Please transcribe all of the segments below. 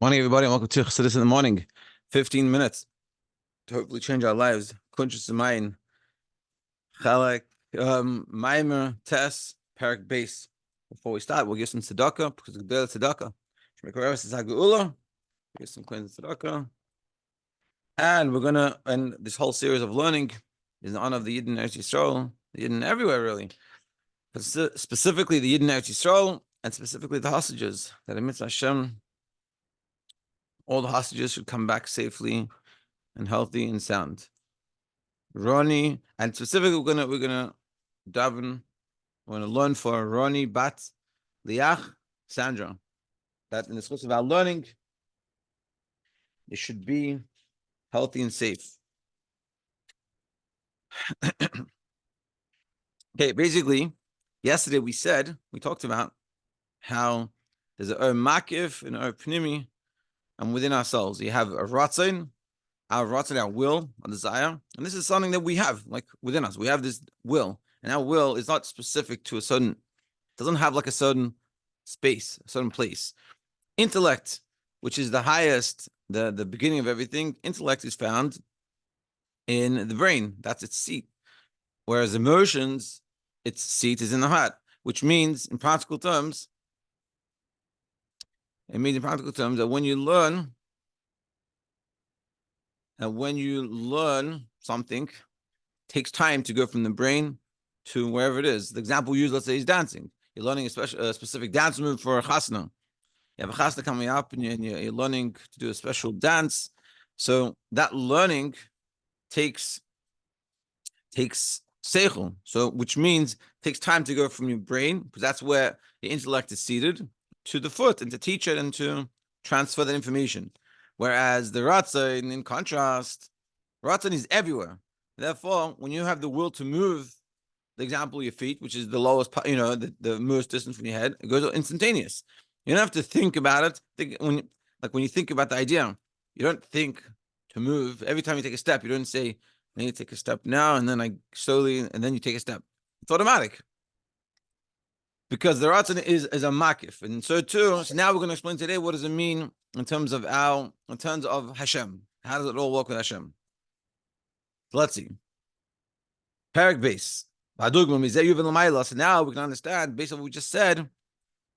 Morning, everybody, and welcome to Chassidus in the morning. 15 minutes to hopefully change our lives. Kuntres in mind. Chalak, Maamar, Tess, Parak base. Before we start, we'll give some tzedakah because it's the tzedakah. Shmekaravis is Hageula. Give some cleansing tzedakah. And and this whole series of learning is in honor of the Yidden Eretz Yisrael, the Yidden everywhere, really. But specifically the Yidden Eretz Yisrael, and specifically the hostages that amidst Hashem, all the hostages should come back safely and healthy and sound. Roni, and specifically we're gonna daven. We're gonna learn for Roni bat Liach Sandra. That in the course of our learning, it should be healthy and safe. Okay, basically, yesterday we talked about how there's a makif and a pnimi, and within ourselves you have a ratzon, our will, our desire, and this is something that we have, like within us. We have this will, and our will is not specific to doesn't have like a certain space, a certain place. Intellect, which is the highest, the beginning of everything, intellect is found in the brain. That's its seat. Whereas emotions, its seat is in the heart, which means in practical terms, that when you learn something, it takes time to go from the brain to wherever it is. The example we use, let's say, is dancing. You're learning a specific dance move for a chasna. You have a chasna coming up, and you're learning to do a special dance. So that learning takes seichel, which means it takes time to go from your brain, because that's where the intellect is seated, to the foot, and to teach it and to transfer that information. Whereas the ratzon, in contrast, ratzon is everywhere. Therefore, when you have the will to move, the example, your feet, which is the lowest, the most distance from your head, it goes instantaneous. You don't have to think about it. When you think about the idea, you don't think to move. Every time you take a step, you don't say, I need to take a step now, and then and then you take a step. It's automatic. Because the ratzon is a makif. And so now we're going to explain today what does it mean in terms of Hashem. How does it all work with Hashem? So let's see. Parak base. So now we can understand, based on what we just said,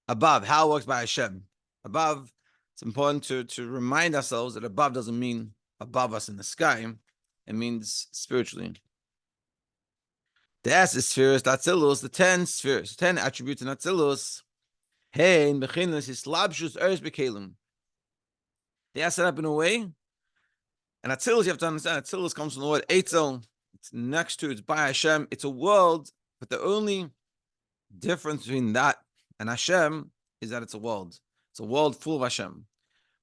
above, how it works by Hashem. Above, it's important to remind ourselves that above doesn't mean above us in the sky. It means spiritually. The S is spheres, Atzilus, the 10 spheres, 10 attributes in Atzilus. Hey, in Bechinas is Labshus Eretz Bekalim. They are set up in a way, and Atzilus, you have to understand, Atzilus comes from the word Eitzel. It's next to, it's by Hashem. It's a world, but the only difference between that and Hashem is that it's a world. It's a world full of Hashem.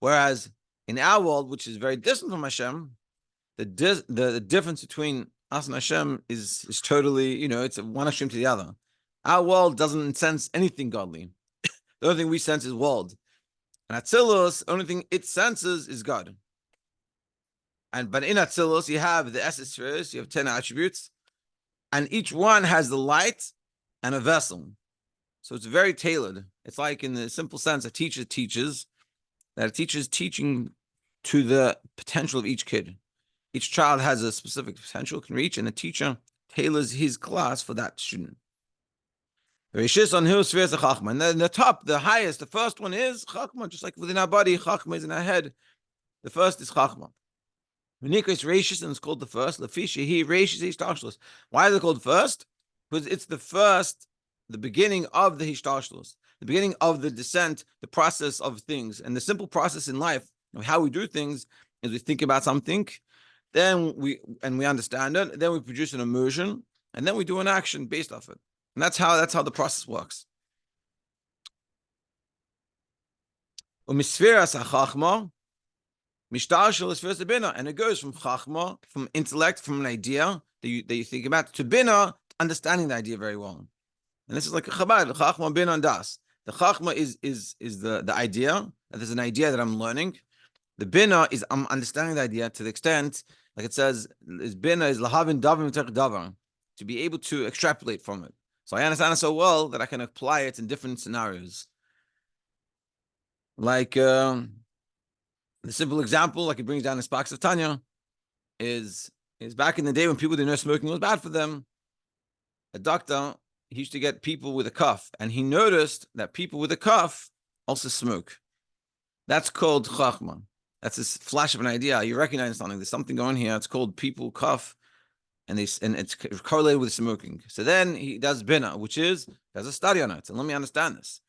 Whereas in our world, which is very distant from Hashem, the difference between us and Hashem is totally, it's one extreme to the other. Our world doesn't sense anything godly. The only thing we sense is world. And Atzilus, the only thing it senses is God. But in Atzilus, you have the essence spheres, you have 10 attributes, and each one has the light and a vessel. So it's very tailored. It's like, in the simple sense, a teacher teaches, that a teacher is teaching to the potential of each kid. Each child has a specific potential can reach, and a teacher tailors his class for that student. And then the top, the highest, the first one is Chachma, just like within our body, Chachma is in our head. The first is Chachma. It's Rashis, and it's called the first. Why is it called first? Because it's the beginning of the Hishtalshlus, the beginning of the descent, the process of things. And the simple process in life of how we do things is we think about something, then we understand it, then we produce an emotion, and then we do an action based off it. And that's how the process works. And it goes from chachma, from intellect, from an idea that you think about, to bina, understanding the idea very well. And this is like a Chabad, chachma, bina, and das. The chachma is the idea, that there's an idea that I'm learning. The bina is I'm understanding the idea to the extent, like it says, is bina is lahavin davim davar, to be able to extrapolate from it. So I understand it so well that I can apply it in different scenarios. Like The simple example, like he brings down in Sparks of Tanya, is back in the day when people didn't know smoking was bad for them. A doctor, he used to get people with a cough, and he noticed that people with a cough also smoke. That's called chachma. That's this flash of an idea. You recognize something. There's something going here. It's called people cough, and it's correlated with smoking. So then he does bina, which is there's a study on it. And let me understand this.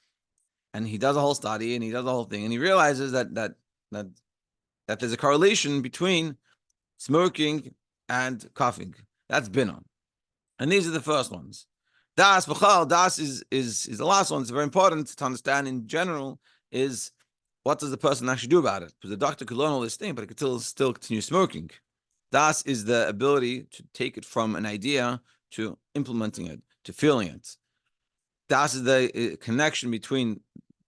And he does a whole study, and he does the whole thing, and he realizes that there's a correlation between smoking and coughing. That's bina. And these are the first ones. Das b'chal, das is the last one. It's very important to understand in general is what does the person actually do about it? Because the doctor could learn all this thing, but it could still continue smoking. Das is the ability to take it from an idea to implementing it, to feeling it. Das is the connection between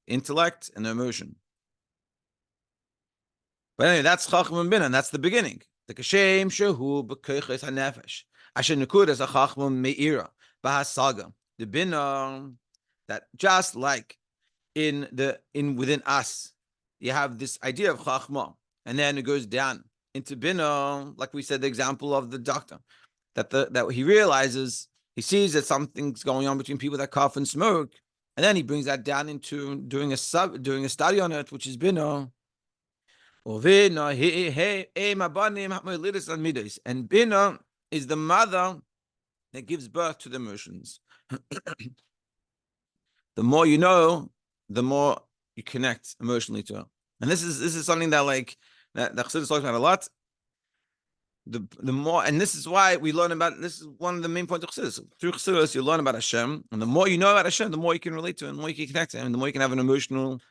intellect and emotion. But anyway, that's chacham and bina, and that's the beginning. The kashem shehu b'koiches hanefesh. Asher nekudas a chacham meira b'hasaga. The bina that just like within us, you have this idea of chachma, and then it goes down into bina, like we said, the example of the doctor, that he realizes, he sees that something's going on between people that cough and smoke, and then he brings that down into doing a study on it, which is bina. And bina is the mother that gives birth to the emotions. The more you know, the more you connect emotionally to her. And this is something that that Chassidus talks about a lot. The more, and this is why we learn about, this is one of the main points of Chassidus. Through Chassidus, you learn about Hashem, and the more you know about Hashem, the more you can relate to Him, the more you can connect to Him, and the more you can have an emotional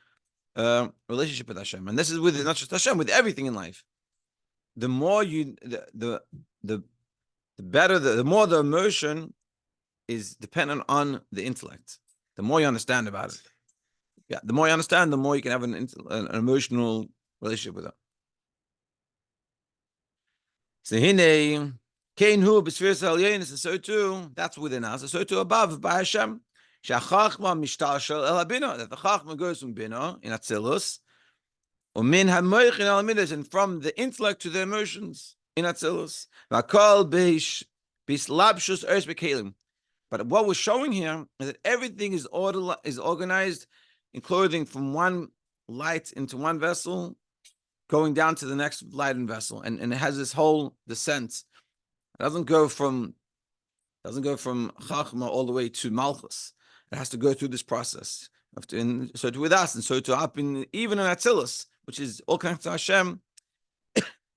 relationship with Hashem. And this is with not just Hashem, with everything in life. The more you, the better, the more the emotion is dependent on the intellect. The more you understand about it. Yeah, the more you understand, the more you can have an emotional relationship with it. So hine, Kain hu b'sfiras ha'alyonis, so too, that's within us, so too above by Hashem. Shachachma mishtalshel el habina, that the chachma goes from bina in atzilus, umin hamoich in alamidas, and from the intellect to the emotions in atzilus. V'akol bislabshus eretz b'kelim. But what we're showing here is that everything is organized in clothing from one light into one vessel, going down to the next light and vessel, and it has this whole descent. It doesn't go from Chachma all the way to Malchus. It has to go through this process. So to with us, and so to up in even in Atzilus, which is all connected to Hashem,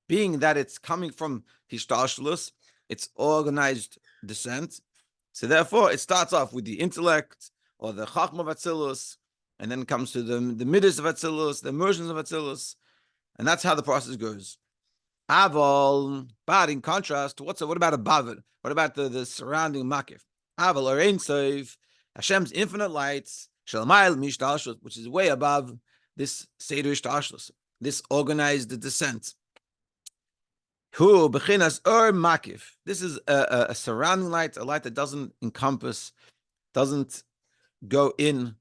being that it's coming from Hishtalshalus, it's organized descent. So therefore, it starts off with the intellect or the Chachma of Atzilus, and then comes to the midas of Atzilus, the emotions of Atzilus, and that's how the process goes. Aval, but in contrast, what about a Bavid? What about the surrounding Makif? Aval or Ein Sof, Hashem's infinite lights, Shalmayel Mishtalshus, which is way above this Seder Ishtalshus, this organized descent. Hu Bechinas Ur Makif. This is a surrounding light, a light that doesn't encompass, doesn't go in,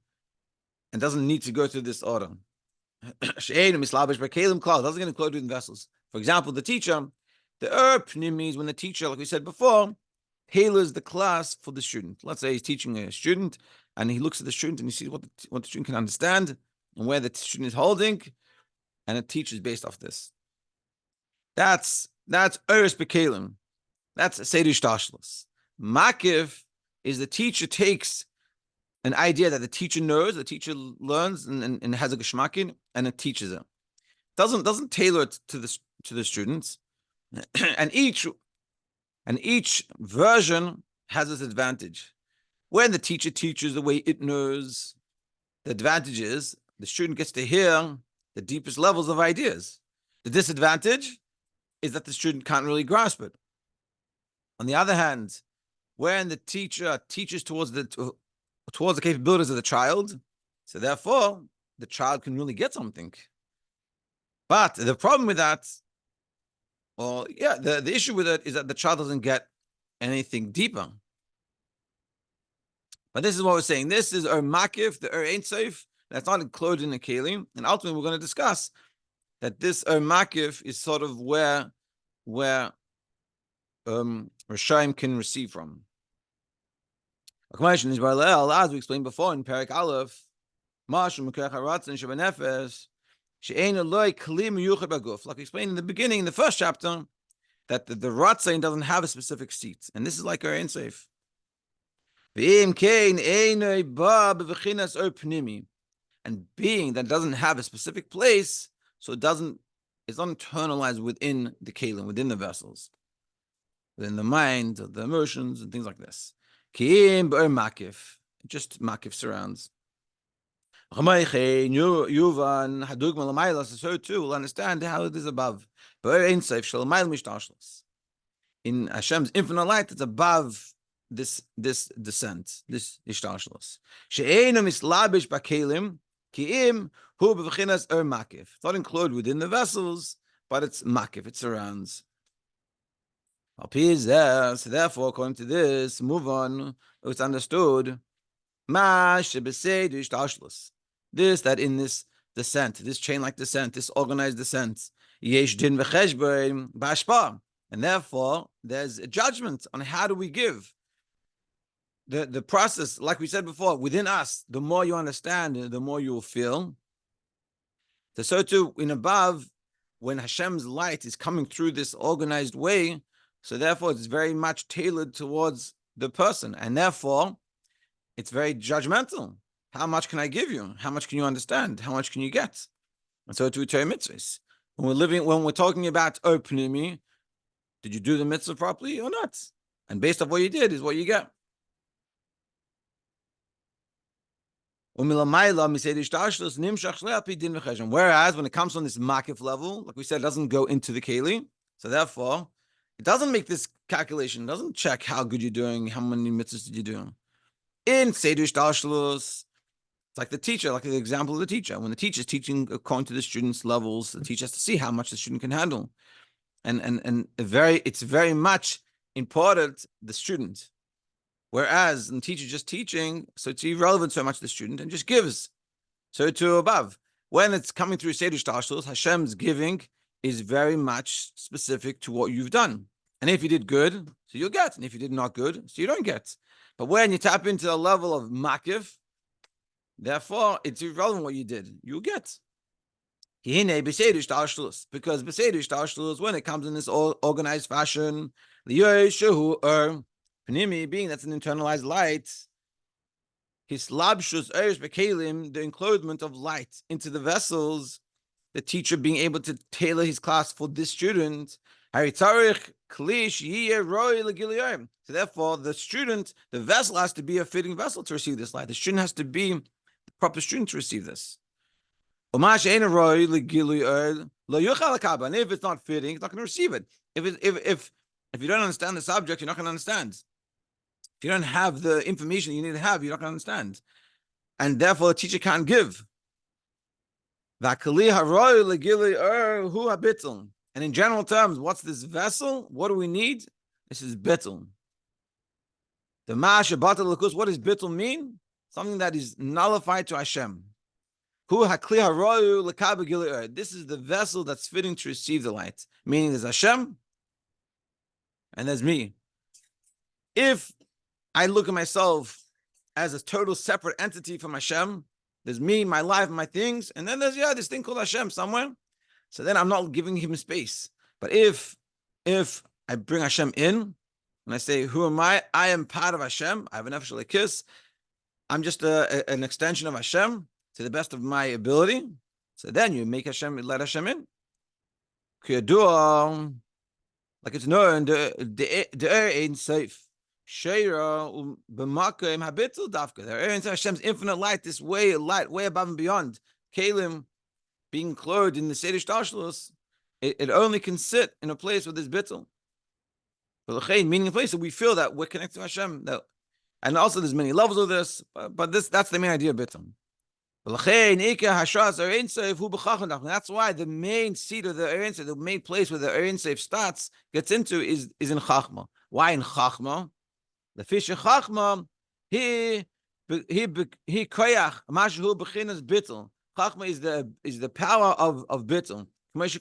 and doesn't need to go through this order. Doesn't get included in vessels. For example, the teacher, the means when the teacher, like we said before, tailors the class for the student. Let's say he's teaching a student, and he looks at the student and he sees what the student can understand and where the student is holding, and it teaches based off this. That's Eretz B'Kelim. That's Seder Shtashlos. Makiv is the teacher takes an idea that the teacher knows, the teacher learns and has a geshmakin, and it teaches it. Doesn't tailor it to the students, and each version has its advantage. When the teacher teaches the way it knows, the advantage is the student gets to hear the deepest levels of ideas. The disadvantage is that the student can't really grasp it. On the other hand, when the teacher teaches towards the capabilities of the child, so therefore the child can really get something. But the problem with that, the issue with it is that the child doesn't get anything deeper. But this is what we're saying. This is Makif, the Ein Sof, that's not included in the Kelim. And ultimately, we're going to discuss that this makif is sort of where Rishayim can receive from. As we explained before in Perek Aleph, like we explained in the beginning, in the first chapter, that the Ratzain doesn't have a specific seat. And this is like our Ein Sof. And being that doesn't have a specific place, so it's not internalized within the kelim, within the vessels, within the mind, the emotions, and things like this. Just makif surrounds. So too will understand how it is above. In Hashem's infinite light, it's above this descent, this ishtalshalos. It's not included within the vessels, but it's makif, it surrounds. So therefore, according to this, move on, it's understood. This, that in this descent, this chain-like descent, this organized descent, and therefore there's a judgment on how do we give. The process, like we said before, within us, the more you understand, the more you will feel. So too, in above, when Hashem's light is coming through this organized way, so therefore it's very much tailored towards the person, and therefore it's very judgmental. How much can I give you? How much can you understand? How much can you get? And so to Torah mitzvahs. When we're talking about Pnimi, did you do the mitzvah properly or not? And based on what you did is what you get. Whereas when it comes on this makif level, like we said, it doesn't go into the keli. So therefore, it doesn't make this calculation. It doesn't check how good you're doing, how many mitzvahs did you do. In Seder Ishtalshalos, it's like the teacher, like the example of the teacher. When the teacher is teaching according to the student's levels, the teacher has to see how much the student can handle. And it's very much important the student. Whereas the teacher just teaching, so it's irrelevant so much to the student and just gives. So to above. When it's coming through Seder Ishtalshalos, Hashem's giving is very much specific to what you've done. And if you did good, so you'll get. And if you did not good, so you don't get. But when you tap into the level of makif, therefore, it's irrelevant what you did. You'll get. Because B'Seder Ishtalshalos, when it comes in this organized fashion, Pnimi, being that's an internalized light, his labshus eirish bekelim, the enclosement of light into the vessels, the teacher being able to tailor his class for this student. So therefore, the student, the vessel has to be a fitting vessel to receive this light. The student has to be the proper student to receive this. And if it's not fitting, it's not going to receive it. If you don't understand the subject, you're not going to understand. If you don't have the information you need to have, you're not going to understand. And therefore, the teacher can't give. And in general terms, what's this vessel? What do we need? This is bittul. The ma'aseh batel l'kus. What does bittul mean? Something that is nullified to Hashem. This is the vessel that's fitting to receive the light. Meaning there's Hashem and there's me. If I look at myself as a total separate entity from Hashem, there's me, my life, my things, and then there's this thing called Hashem somewhere. So then I'm not giving him space. But if I bring Hashem in, and I say, who am I? I am part of Hashem. I have an nefesh kiss. I'm just an extension of Hashem to the best of my ability. So then you make Hashem, let Hashem in. Like it's known, the ain't safe. Shiur b'makom habitul dafka. There is Hashem's infinite light, this way above and beyond. Kalim being clothed in the Seder Ishtalshalos, it only can sit in a place with this bittul. Meaning a place that we feel that we're connected to Hashem. And also there's many levels of this, but that's the main idea of bittul. That's why the main seat of the Ein Sof, the main place where the Ein Sof gets into is in Chachma. Why in Chachma? The fish in Chachma, he koyach, mashu bechinas bittul. Chachma is the power of bittul. As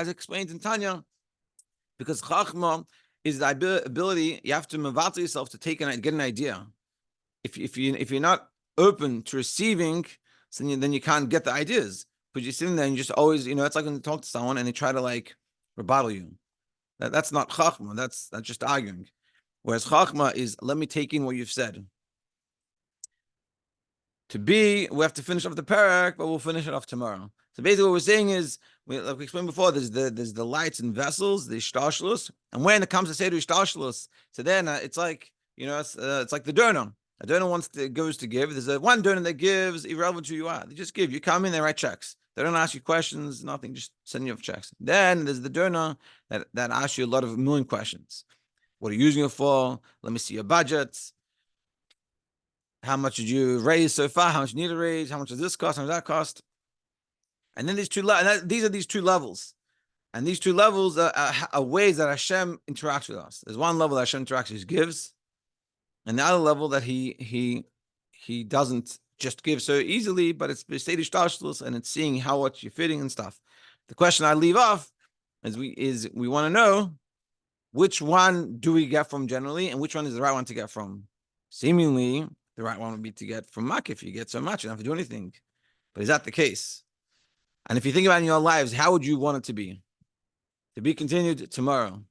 explained in Tanya, because Chachma is the ability, you have to mavatal yourself to take and get an idea. If you're not open to receiving, then you can't get the ideas. But you're sitting there and you just always, it's like when you talk to someone and they try to like rebuttal you. That's not Chachma. That's just arguing. Whereas Chachma is, let me take in what you've said. To be, we have to finish off the parak, but we'll finish it off tomorrow. So basically, what we're saying is, like we explained before, there's the lights and vessels, the ishtashlus, and when it comes to seder ishtashlus, so then it's like it's like the donor. A donor goes to give. There's one donor that gives irrelevant to who you are. They just give. You come in, they write checks. They don't ask you questions, nothing. Just send you off checks. Then there's the donor that asks you a lot of million questions. What are you using it for? Let me see your budgets. How much did you raise so far? How much you need to raise? How much does this cost? How much does that cost? And then these are these two levels. And these two levels are ways that Hashem interacts with us. There's one level that Hashem interacts with, he gives, and the other level that he doesn't just give so easily, but it's sedish tashlis, and it's seeing what you're fitting and stuff. The question I leave off is we want to know which one do we get from generally, and which one is the right one to get from. Seemingly, the right one would be to get from Makif. You get so much, you don't have to do anything. But is that the case? And if you think about it in your lives, how would you want it to be? To be continued tomorrow.